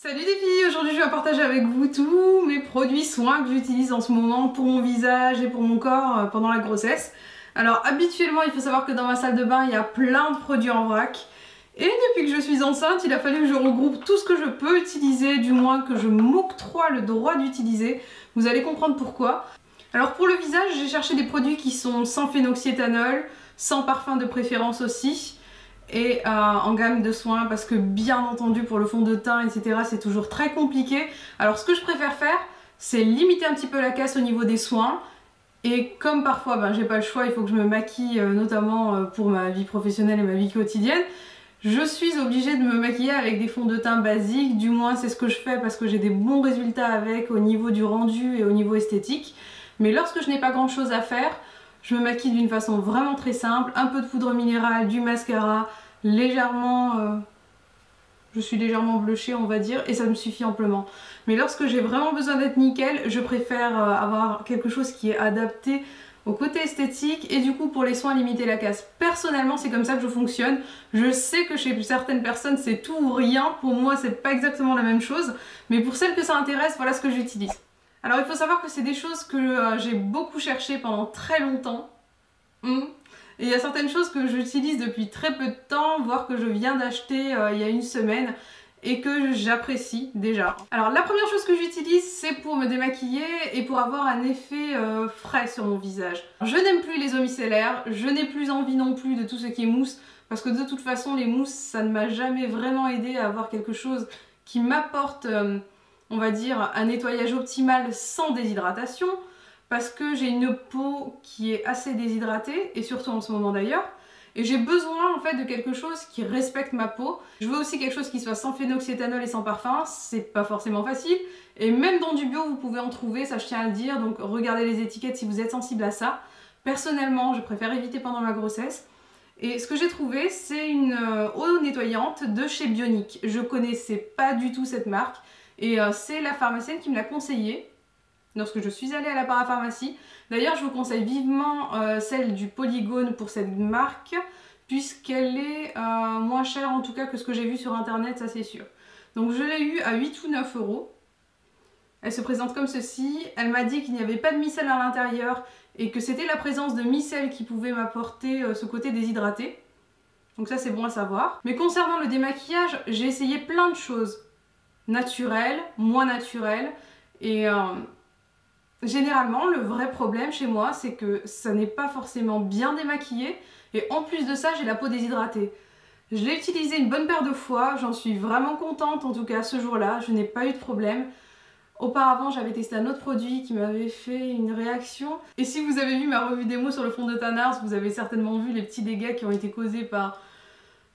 Salut les filles, aujourd'hui je vais partager avec vous tous mes produits soins que j'utilise en ce moment pour mon visage et pour mon corps pendant la grossesse. Alors habituellement il faut savoir que dans ma salle de bain il y a plein de produits en vrac. Et depuis que je suis enceinte, il a fallu que je regroupe tout ce que je peux utiliser, du moins que je m'octroie le droit d'utiliser. Vous allez comprendre pourquoi. Alors pour le visage, j'ai cherché des produits qui sont sans phénoxyéthanol, sans parfum de préférence aussi. Et en gamme de soins parce que bien entendu pour le fond de teint etc c'est toujours très compliqué. Alors ce que je préfère faire c'est limiter un petit peu la casse au niveau des soins et comme parfois j'ai pas le choix, il faut que je me maquille notamment pour ma vie professionnelle et ma vie quotidienne, je suis obligée de me maquiller avec des fonds de teint basiques, du moins c'est ce que je fais parce que j'ai des bons résultats avec au niveau du rendu et au niveau esthétique. Mais lorsque je n'ai pas grand chose à faire, je me maquille d'une façon vraiment très simple, un peu de poudre minérale, du mascara, légèrement, je suis légèrement blushée on va dire et ça me suffit amplement. Mais lorsque j'ai vraiment besoin d'être nickel, je préfère avoir quelque chose qui est adapté au côté esthétique et du coup pour les soins limiter la casse. Personnellement c'est comme ça que je fonctionne. Je sais que chez certaines personnes c'est tout ou rien, pour moi c'est pas exactement la même chose, mais pour celles que ça intéresse, voilà ce que j'utilise. Alors il faut savoir que c'est des choses que j'ai beaucoup cherché pendant très longtemps. Et il y a certaines choses que j'utilise depuis très peu de temps, voire que je viens d'acheter il y a une semaine et que j'apprécie déjà. Alors la première chose que j'utilise c'est pour me démaquiller et pour avoir un effet frais sur mon visage. Je n'aime plus les eaux micellaires, je n'ai plus envie non plus de tout ce qui est mousse parce que de toute façon les mousses ça ne m'a jamais vraiment aidé à avoir quelque chose qui m'apporte on va dire un nettoyage optimal sans déshydratation. Parce que j'ai une peau qui est assez déshydratée, et surtout en ce moment d'ailleurs, et j'ai besoin en fait de quelque chose qui respecte ma peau. Je veux aussi quelque chose qui soit sans phénoxyéthanol et sans parfum, c'est pas forcément facile, et même dans du bio vous pouvez en trouver, ça je tiens à le dire, donc regardez les étiquettes si vous êtes sensible à ça. Personnellement, je préfère éviter pendant ma grossesse. Et ce que j'ai trouvé, c'est une eau nettoyante de chez Bionic. Je connaissais pas du tout cette marque, et c'est la pharmacienne qui me l'a conseillé lorsque je suis allée à la parapharmacie. D'ailleurs je vous conseille vivement celle du Polygone pour cette marque puisqu'elle est moins chère en tout cas que ce que j'ai vu sur internet, ça c'est sûr. Donc je l'ai eu à 8 ou 9 euros. Elle se présente comme ceci. Elle m'a dit qu'il n'y avait pas de micelle à l'intérieur et que c'était la présence de micelle qui pouvait m'apporter ce côté déshydraté. Donc ça c'est bon à savoir. Mais concernant le démaquillage, j'ai essayé plein de choses. Naturelles, moins naturelles et généralement, le vrai problème chez moi, c'est que ça n'est pas forcément bien démaquillé et en plus de ça, j'ai la peau déshydratée. Je l'ai utilisé une bonne paire de fois, j'en suis vraiment contente en tout cas ce jour-là, je n'ai pas eu de problème. Auparavant, j'avais testé un autre produit qui m'avait fait une réaction. Et si vous avez vu ma revue démo sur le fond de teint NARS, vous avez certainement vu les petits dégâts qui ont été causés par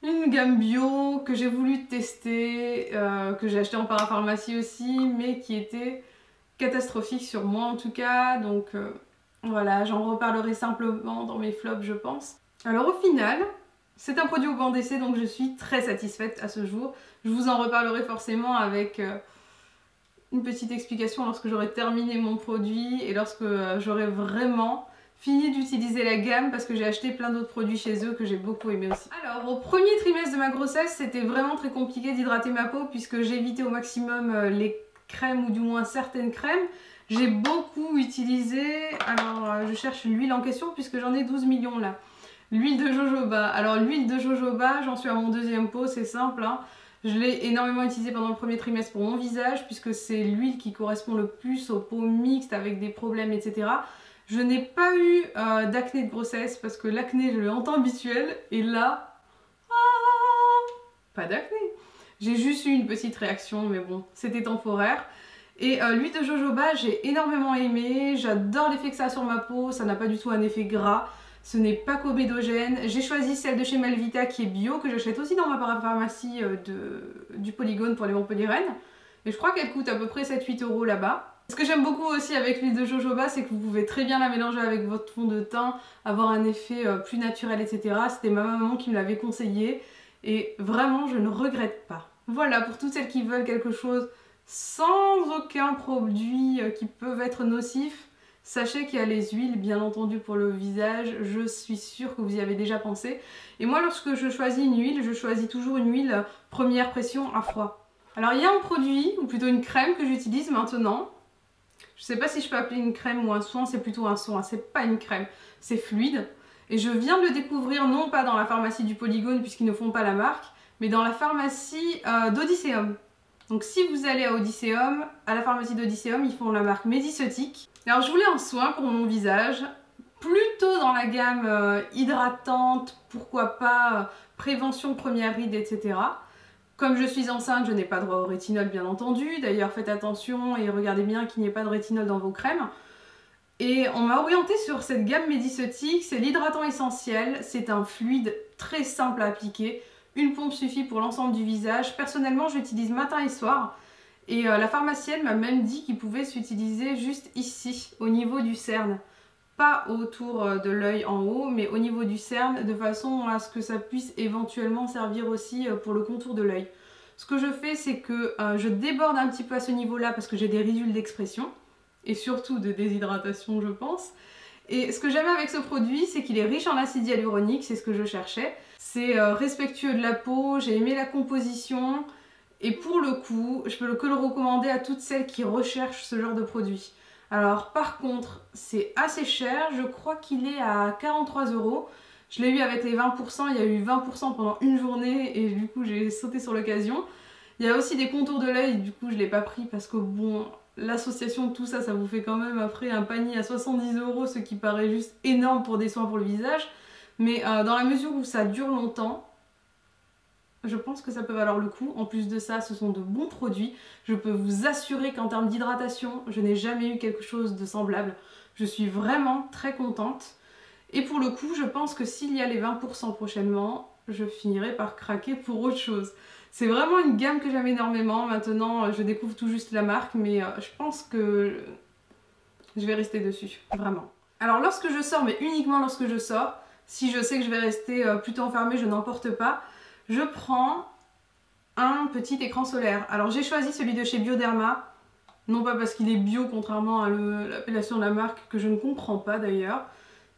une gamme bio que j'ai voulu tester, que j'ai acheté en parapharmacie aussi, mais qui était catastrophique sur moi en tout cas, donc voilà, j'en reparlerai simplement dans mes flops je pense. Alors au final, c'est un produit au banc d'essai donc je suis très satisfaite à ce jour. Je vous en reparlerai forcément avec une petite explication lorsque j'aurai terminé mon produit et lorsque j'aurai vraiment fini d'utiliser la gamme parce que j'ai acheté plein d'autres produits chez eux que j'ai beaucoup aimé aussi. Alors au premier trimestre de ma grossesse, c'était vraiment très compliqué d'hydrater ma peau puisque j'évitais au maximum les crème ou du moins certaines crèmes. J'ai beaucoup utilisé, alors je cherche l'huile en question puisque j'en ai 12 millions là. L'huile de jojoba, alors l'huile de jojoba j'en suis à mon deuxième pot, c'est simple hein. Je l'ai énormément utilisée pendant le premier trimestre pour mon visage puisque c'est l'huile qui correspond le plus aux peaux mixtes avec des problèmes etc. Je n'ai pas eu d'acné de grossesse parce que l'acné je l'ai en temps habituel et là, pas d'acné. J'ai juste eu une petite réaction, mais bon, c'était temporaire. Et l'huile de jojoba, j'ai énormément aimé. J'adore l'effet que ça a sur ma peau. Ça n'a pas du tout un effet gras. Ce n'est pas comédogène. J'ai choisi celle de chez Melvita qui est bio, que j'achète aussi dans ma parapharmacie du Polygone pour les Montpellierennes. Et je crois qu'elle coûte à peu près 7-8 euros là-bas. Ce que j'aime beaucoup aussi avec l'huile de jojoba, c'est que vous pouvez très bien la mélanger avec votre fond de teint, avoir un effet plus naturel, etc. C'était ma maman qui me l'avait conseillé. Et vraiment, je ne regrette pas. Voilà, pour toutes celles qui veulent quelque chose sans aucun produit qui peuvent être nocifs, sachez qu'il y a les huiles, bien entendu, pour le visage. Je suis sûre que vous y avez déjà pensé. Et moi, lorsque je choisis une huile, je choisis toujours une huile première pression à froid. Alors il y a un produit, ou plutôt une crème que j'utilise maintenant. Je sais pas si je peux appeler une crème ou un soin, c'est plutôt un soin, c'est pas une crème, c'est fluide. Et je viens de le découvrir non pas dans la pharmacie du Polygone puisqu'ils ne font pas la marque, mais dans la pharmacie d'Odysseum. Donc si vous allez à Odysseum, à la pharmacie d'Odysseum, ils font la marque Mediceutique. Alors je voulais un soin pour mon visage, plutôt dans la gamme hydratante, pourquoi pas prévention première ride, etc. Comme je suis enceinte, je n'ai pas droit au rétinol bien entendu. D'ailleurs faites attention et regardez bien qu'il n'y ait pas de rétinol dans vos crèmes. Et on m'a orienté sur cette gamme Mediceutique, c'est l'hydratant essentiel, c'est un fluide très simple à appliquer. Une pompe suffit pour l'ensemble du visage. Personnellement, je l'utilise matin et soir. Et la pharmacienne m'a même dit qu'il pouvait s'utiliser juste ici, au niveau du cerne. Pas autour de l'œil en haut, mais au niveau du cerne, de façon à ce que ça puisse éventuellement servir aussi pour le contour de l'œil. Ce que je fais, c'est que je déborde un petit peu à ce niveau-là parce que j'ai des ridules d'expression. Et surtout de déshydratation, je pense. Et ce que j'aime avec ce produit, c'est qu'il est riche en acide hyaluronique, c'est ce que je cherchais. C'est respectueux de la peau, j'ai aimé la composition. Et pour le coup, je peux que le recommander à toutes celles qui recherchent ce genre de produit. Alors par contre, c'est assez cher, je crois qu'il est à 43 €. Je l'ai eu avec les 20%, il y a eu 20% pendant une journée et du coup j'ai sauté sur l'occasion. Il y a aussi des contours de l'œil, du coup je ne l'ai pas pris parce que bon, l'association de tout ça, ça vous fait quand même après un panier à 70 €, ce qui paraît juste énorme pour des soins pour le visage. Mais dans la mesure où ça dure longtemps, je pense que ça peut valoir le coup. En plus de ça, ce sont de bons produits. Je peux vous assurer qu'en termes d'hydratation, je n'ai jamais eu quelque chose de semblable. Je suis vraiment très contente. Et pour le coup, je pense que s'il y a les 20% prochainement, je finirai par craquer pour autre chose. C'est vraiment une gamme que j'aime énormément. Maintenant, je découvre tout juste la marque, mais je pense que je vais rester dessus, vraiment. Alors lorsque je sors, mais uniquement lorsque je sors, si je sais que je vais rester plutôt enfermée, je n'emporte pas, je prends un petit écran solaire. Alors j'ai choisi celui de chez Bioderma, non pas parce qu'il est bio contrairement à l'appellation de la marque que je ne comprends pas d'ailleurs,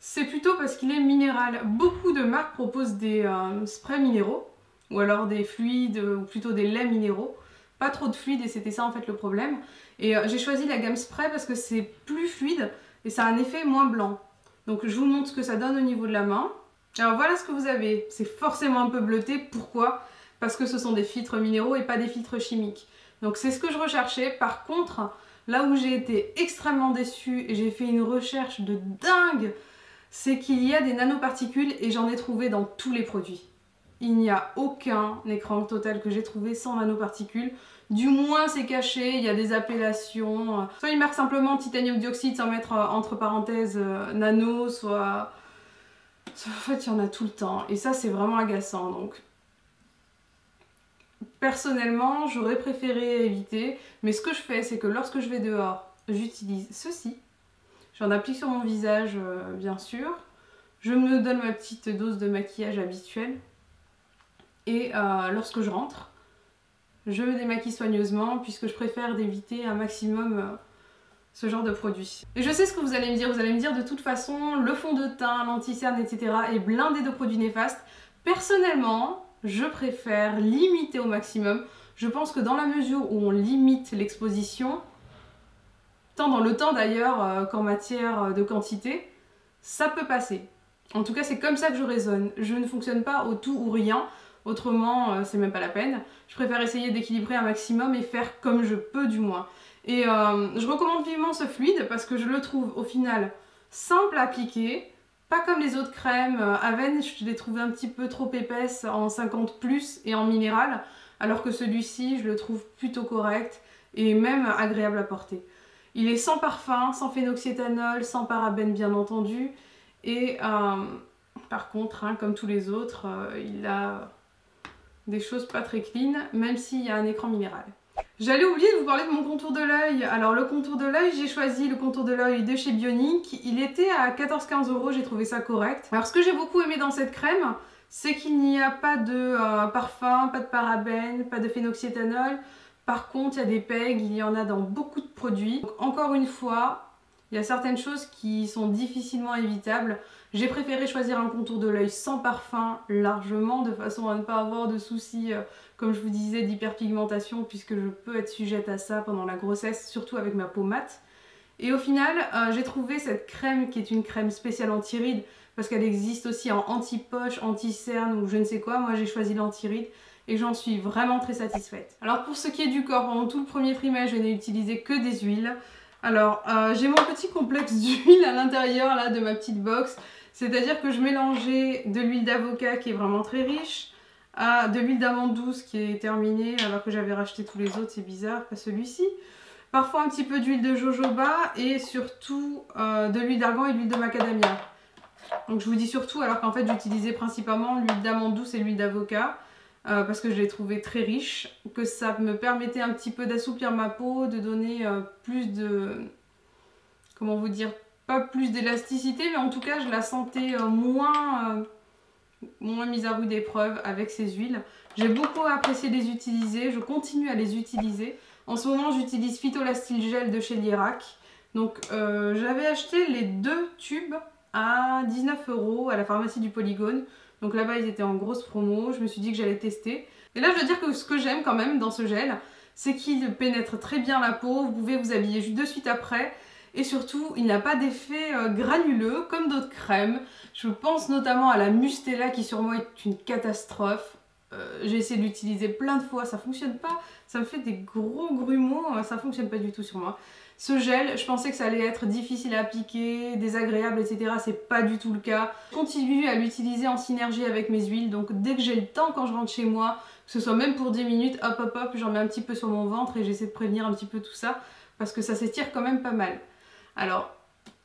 c'est plutôt parce qu'il est minéral. Beaucoup de marques proposent des sprays minéraux, ou alors des fluides, ou plutôt des laits minéraux. Pas trop de fluides et c'était ça en fait le problème. Et j'ai choisi la gamme spray parce que c'est plus fluide et ça a un effet moins blanc. Donc je vous montre ce que ça donne au niveau de la main. Alors voilà ce que vous avez, c'est forcément un peu bleuté, pourquoi? Parce que ce sont des filtres minéraux et pas des filtres chimiques. Donc c'est ce que je recherchais. Par contre, là où j'ai été extrêmement déçue et j'ai fait une recherche de dingue, c'est qu'il y a des nanoparticules et j'en ai trouvé dans tous les produits. Il n'y a aucun écran total que j'ai trouvé sans nanoparticules. Du moins c'est caché, il y a des appellations. Soit ils marquent simplement titanium dioxyde sans mettre entre parenthèses nano, soit... En fait il y en a tout le temps et ça c'est vraiment agaçant. Donc personnellement j'aurais préféré éviter. Mais ce que je fais c'est que lorsque je vais dehors, j'utilise ceci. J'en applique sur mon visage bien sûr. Je me donne ma petite dose de maquillage habituelle. Et lorsque je rentre, je me démaquille soigneusement puisque je préfère d'éviter un maximum ce genre de produit. Et je sais ce que vous allez me dire de toute façon, le fond de teint, l'anti-cerne, etc. est blindé de produits néfastes. Personnellement, je préfère limiter au maximum. Je pense que dans la mesure où on limite l'exposition, tant dans le temps d'ailleurs qu'en matière de quantité, ça peut passer. En tout cas, c'est comme ça que je raisonne. Je ne fonctionne pas au tout ou rien. Autrement, c'est même pas la peine. Je préfère essayer d'équilibrer un maximum et faire comme je peux du moins. Et je recommande vivement ce fluide parce que je le trouve au final simple à appliquer. Pas comme les autres crèmes. Aven, je l'ai trouvé un petit peu trop épaisse en 50+ et en minéral. Alors que celui-ci, je le trouve plutôt correct et même agréable à porter. Il est sans parfum, sans phénoxyéthanol, sans parabènes bien entendu. Et par contre, hein, comme tous les autres, il a des choses pas très clean, même s'il y a un écran minéral. J'allais oublier de vous parler de mon contour de l'œil. Alors le contour de l'œil, j'ai choisi le contour de l'œil de chez Bionic. Il était à 14-15 €, j'ai trouvé ça correct. Alors ce que j'ai beaucoup aimé dans cette crème, c'est qu'il n'y a pas de parfum, pas de parabènes, pas de phénoxyéthanol. Par contre, il y a des PEG, il y en a dans beaucoup de produits. Donc, encore une fois, Il y a certaines choses qui sont difficilement évitables. J'ai préféré choisir un contour de l'œil sans parfum largement, de façon à ne pas avoir de soucis, comme je vous disais, d'hyperpigmentation, puisque je peux être sujette à ça pendant la grossesse, surtout avec ma peau mate. Et au final, j'ai trouvé cette crème qui est une crème spéciale anti-rides, parce qu'elle existe aussi en anti-poche, anti-cerne ou je ne sais quoi. Moi j'ai choisi l'anti-rides et j'en suis vraiment très satisfaite. Alors pour ce qui est du corps, pendant tout le premier trimestre, je n'ai utilisé que des huiles. Alors j'ai mon petit complexe d'huile à l'intérieur là de ma petite box, c'est-à-dire que je mélangeais de l'huile d'avocat qui est vraiment très riche, à de l'huile d'amande douce qui est terminée alors que j'avais racheté tous les autres, c'est bizarre, pas celui-ci. Parfois un petit peu d'huile de jojoba et surtout de l'huile d'argan et de l'huile de macadamia. Donc je vous dis surtout alors qu'en fait j'utilisais principalement l'huile d'amande douce et l'huile d'avocat parce que je l'ai trouvé très riche, que ça me permettait un petit peu d'assouplir ma peau, de donner plus de... comment vous dire, pas plus d'élasticité, mais en tout cas je la sentais moins mise à rude épreuve avec ces huiles. J'ai beaucoup apprécié les utiliser, je continue à les utiliser. En ce moment j'utilise Phytolastyle Gel de chez Lierac. Donc j'avais acheté les 2 tubes à 19 € à la pharmacie du Polygone. Donc là-bas ils étaient en grosse promo, je me suis dit que j'allais tester. Et là je veux dire que ce que j'aime quand même dans ce gel, c'est qu'il pénètre très bien la peau, vous pouvez vous habiller de suite après. Et surtout, il n'a pas d'effet granuleux comme d'autres crèmes. Je pense notamment à la Mustela qui sur moi est une catastrophe. J'ai essayé de l'utiliser plein de fois, ça fonctionne pas. Ça me fait des gros grumeaux, ça fonctionne pas du tout sur moi. Ce gel, je pensais que ça allait être difficile à appliquer, désagréable, etc. C'est pas du tout le cas. Je continue à l'utiliser en synergie avec mes huiles. Donc dès que j'ai le temps quand je rentre chez moi, que ce soit même pour 10 minutes, hop hop hop, j'en mets un petit peu sur mon ventre et j'essaie de prévenir un petit peu tout ça. Parce que ça s'étire quand même pas mal. Alors,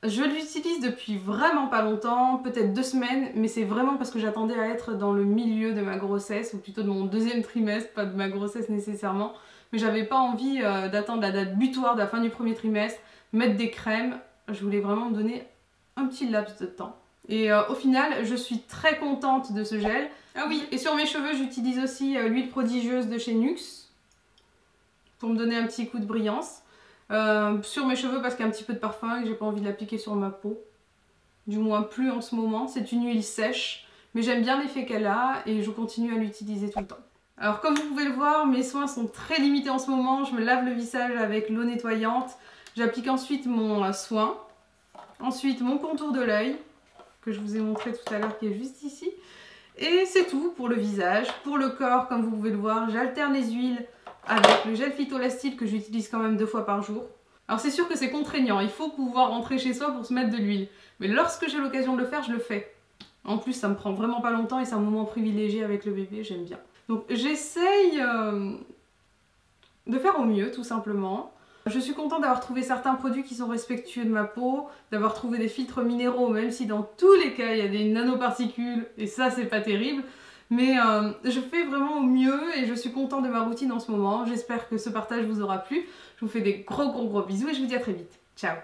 je l'utilise depuis vraiment pas longtemps, peut-être 2 semaines, mais c'est vraiment parce que j'attendais à être dans le milieu de ma grossesse, ou plutôt de mon 2e trimestre, pas de ma grossesse nécessairement. Mais j'avais pas envie d'attendre la date butoir de la fin du 1er trimestre, mettre des crèmes. Je voulais vraiment me donner un petit laps de temps. Et au final, je suis très contente de ce gel. Ah oui, et sur mes cheveux, j'utilise aussi l'huile prodigieuse de chez Nuxe, pour me donner un petit coup de brillance. Sur mes cheveux parce qu'il y a un petit peu de parfum et que j'ai pas envie de l'appliquer sur ma peau. Du moins plus en ce moment. C'est une huile sèche, mais j'aime bien l'effet qu'elle a et je continue à l'utiliser tout le temps. Alors comme vous pouvez le voir, mes soins sont très limités en ce moment. Je me lave le visage avec l'eau nettoyante. J'applique ensuite mon soin. Ensuite mon contour de l'œil, que je vous ai montré tout à l'heure qui est juste ici. Et c'est tout pour le visage. Pour le corps, comme vous pouvez le voir, j'alterne les huiles avec le gel Phytolastyle que j'utilise quand même 2 fois par jour. Alors c'est sûr que c'est contraignant, il faut pouvoir rentrer chez soi pour se mettre de l'huile. Mais lorsque j'ai l'occasion de le faire, je le fais. En plus ça me prend vraiment pas longtemps et c'est un moment privilégié avec le bébé, j'aime bien. Donc j'essaye de faire au mieux tout simplement. Je suis contente d'avoir trouvé certains produits qui sont respectueux de ma peau, d'avoir trouvé des filtres minéraux, même si dans tous les cas il y a des nanoparticules et ça c'est pas terrible. Mais je fais vraiment au mieux et je suis contente de ma routine en ce moment. J'espère que ce partage vous aura plu. Je vous fais des gros bisous et je vous dis à très vite. Ciao!